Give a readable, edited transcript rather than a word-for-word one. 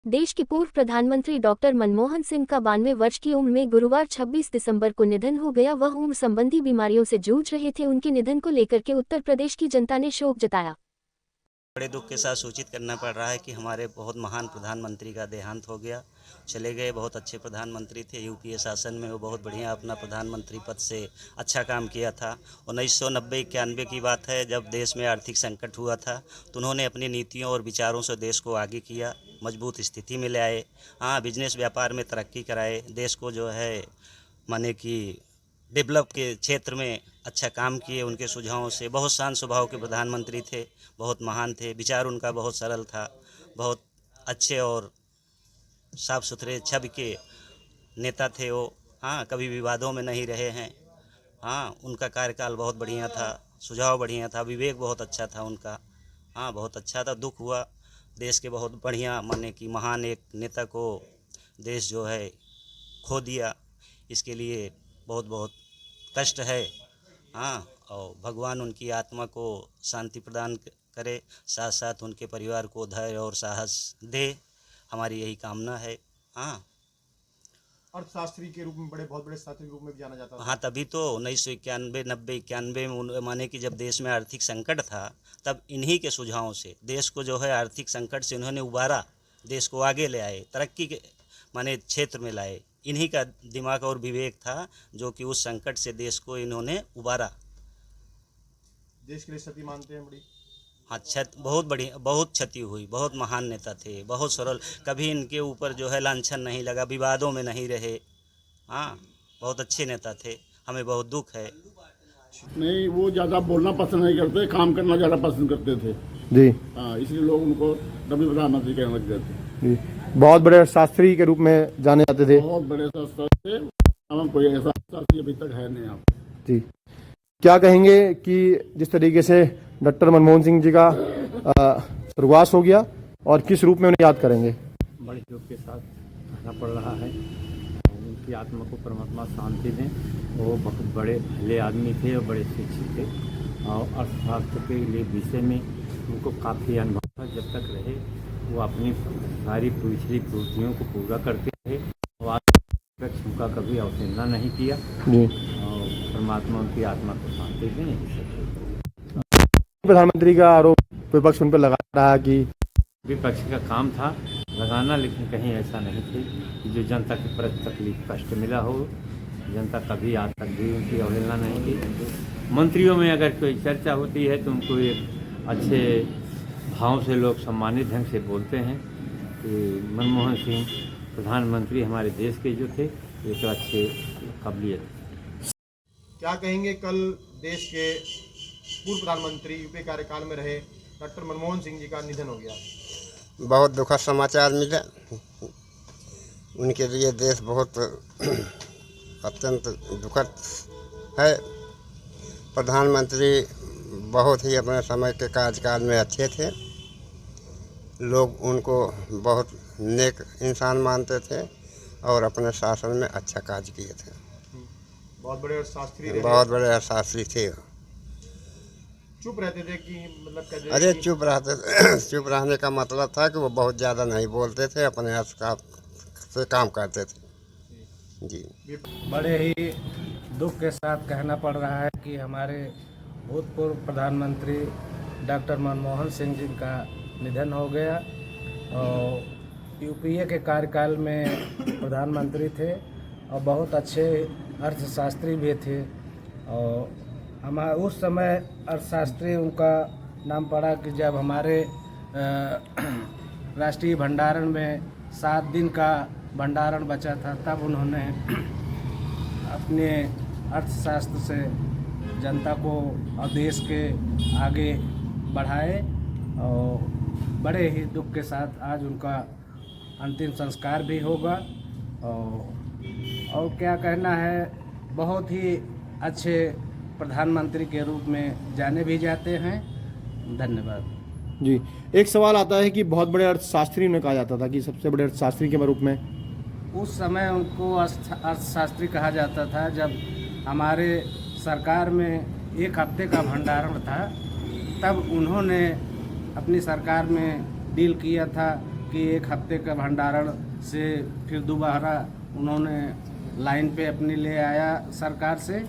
देश के पूर्व प्रधानमंत्री डॉक्टर मनमोहन सिंह का 92 वर्ष की उम्र में गुरुवार 26 दिसंबर को निधन हो गया। वह उम्र संबंधी बीमारियों से जूझ रहे थे। उनके निधन को लेकर के उत्तर प्रदेश की जनता ने शोक जताया। बड़े दुख के साथ सूचित करना पड़ रहा है कि हमारे बहुत महान प्रधानमंत्री का देहांत हो गया। चले गए। बहुत अच्छे प्रधानमंत्री थे। यूपीए शासन में वो बहुत बढ़िया अपना प्रधानमंत्री पद से अच्छा काम किया था। 1990-91 की बात है, जब देश में आर्थिक संकट हुआ था तो उन्होंने अपनी नीतियों और विचारों से देश को आगे किया, मजबूत स्थिति में ले आए। हाँ, बिजनेस व्यापार में तरक्की कराए, देश को जो है माने कि डेवलप के क्षेत्र में अच्छा काम किए। उनके सुझावों से बहुत शांत स्वभाव के प्रधानमंत्री थे, बहुत महान थे। विचार उनका बहुत सरल था, बहुत अच्छे और साफ सुथरे छवि के नेता थे वो। हाँ, कभी विवादों में नहीं रहे हैं। हाँ, उनका कार्यकाल बहुत बढ़िया था, सुझाव बढ़िया था, विवेक बहुत अच्छा था उनका। हाँ, बहुत अच्छा था। दुख हुआ, देश के बहुत बढ़िया माने कि महान एक नेता को देश जो है खो दिया। इसके लिए बहुत बहुत कष्ट है। हाँ, और भगवान उनकी आत्मा को शांति प्रदान करे, साथ साथ उनके परिवार को धैर्य और साहस दे, हमारी यही कामना है। हाँ, अर्थशास्त्री के रूप में बहुत बड़े शास्त्री के रूप में भी जाना जाता था। हाँ, तभी तो 1991, 90, 91 में माने कि जब देश में आर्थिक संकट था, तब इन्हीं के सुझावों से देश को जो है आर्थिक संकट से उन्होंने उबारा, देश को आगे ले आए, तरक्की के माने क्षेत्र में लाए। इन्हीं का दिमाग और विवेक था जो कि उस संकट से देश को इन्होंने उबारा। देश के लिए क्षति मानते हैं बड़ी। हाँ, बहुत बड़ी, बहुत क्षति हुई। बहुत महान नेता थे, बहुत सरल, कभी इनके ऊपर जो है लांछन नहीं लगा, विवादों में नहीं रहे। हाँ, बहुत अच्छे नेता थे। हमें बहुत दुख है। नहीं, वो ज़्यादा बोलना पसंद नहीं करते, काम करना ज़्यादा पसंद करते थे जी। हाँ, इसलिए लोग उनको डब्ल्यू प्रधानमंत्री कहने लग गए थे जी। बहुत बड़े शास्त्री के रूप में जाने जाते थे। बहुत बड़े शास्त्री थे। हम कोई ऐसा शास्त्री अभी तक है नहीं यहाँ जी। क्या कहेंगे कि जिस तरीके से डॉक्टर मनमोहन सिंह जी का स्वर्गवास हो गया और किस रूप में उन्हें याद करेंगे? बड़े दुख के साथ कहना पड़ रहा है। उनकी आत्मा को परमात्मा शांति दें। वो बहुत बड़े भले आदमी थे और बड़े शिक्षित थे और अर्थशास्त्र के लिए विषय में उनको काफ़ी अनुभव था। जब तक रहे वो अपनी सारी पिछली पूर्तियों को पूरा करते रहे और आज उनका कभी अवहेलना नहीं किया जी। और परमात्मा उनकी आत्मा को शांति दें। प्रधानमंत्री का आरोप विपक्ष उन पर लगा रहा है कि विपक्ष का काम था लगाना, लेकिन कहीं ऐसा नहीं थे कि जो जनता के प्रति तकलीफ कष्ट मिला हो। जनता कभी आज तक भी उनकी अवहेलना नहीं की। मंत्रियों में अगर कोई चर्चा होती है तो उनको एक अच्छे भाव से लोग सम्मानित ढंग से बोलते हैं कि मनमोहन सिंह प्रधानमंत्री हमारे देश के जो थे एक अच्छे काबिलियत। क्या कहेंगे, कल देश के पूर्व प्रधानमंत्री यूपीए कार्यकाल में रहे डॉक्टर मनमोहन सिंह जी का निधन हो गया। बहुत दुखद समाचार मिला। उनके लिए देश बहुत अत्यंत दुखद है। प्रधानमंत्री बहुत ही अपने समय के कार्यकाल में अच्छे थे। लोग उनको बहुत नेक इंसान मानते थे और अपने शासन में अच्छा कार्य किए थे। बहुत बड़े अर्थशास्त्री रहे। बहुत बड़े अर्थशास्त्री थे। चुप रहते थे कि मतलब अरे चुप चुप रहने का मतलब था कि वो बहुत ज़्यादा नहीं बोलते थे, अपने हाथ से काम करते थे जी। बड़े ही दुख के साथ कहना पड़ रहा है कि हमारे भूतपूर्व प्रधानमंत्री डॉक्टर मनमोहन सिंह जी का निधन हो गया और यूपीए के कार्यकाल में प्रधानमंत्री थे और बहुत अच्छे अर्थशास्त्री भी थे। और हमारे उस समय अर्थशास्त्री उनका नाम पड़ा कि जब हमारे राष्ट्रीय भंडारण में 7 दिन का भंडारण बचा था, तब उन्होंने अपने अर्थशास्त्र से जनता को और देश के आगे बढ़ाए। और बड़े ही दुख के साथ आज उनका अंतिम संस्कार भी होगा। और क्या कहना है, बहुत ही अच्छे प्रधानमंत्री के रूप में जाने भी जाते हैं। धन्यवाद जी। एक सवाल आता है कि बहुत बड़े अर्थशास्त्री उन्हें कहा जाता था कि सबसे बड़े अर्थशास्त्री के रूप में उस समय उनको अर्थशास्त्री कहा जाता था। जब हमारे सरकार में 1 हफ्ते का भंडारण था, तब उन्होंने अपनी सरकार में डील किया था कि एक हफ्ते का भंडारण से फिर दोबारा उन्होंने लाइन पे अपनी ले आया सरकार से।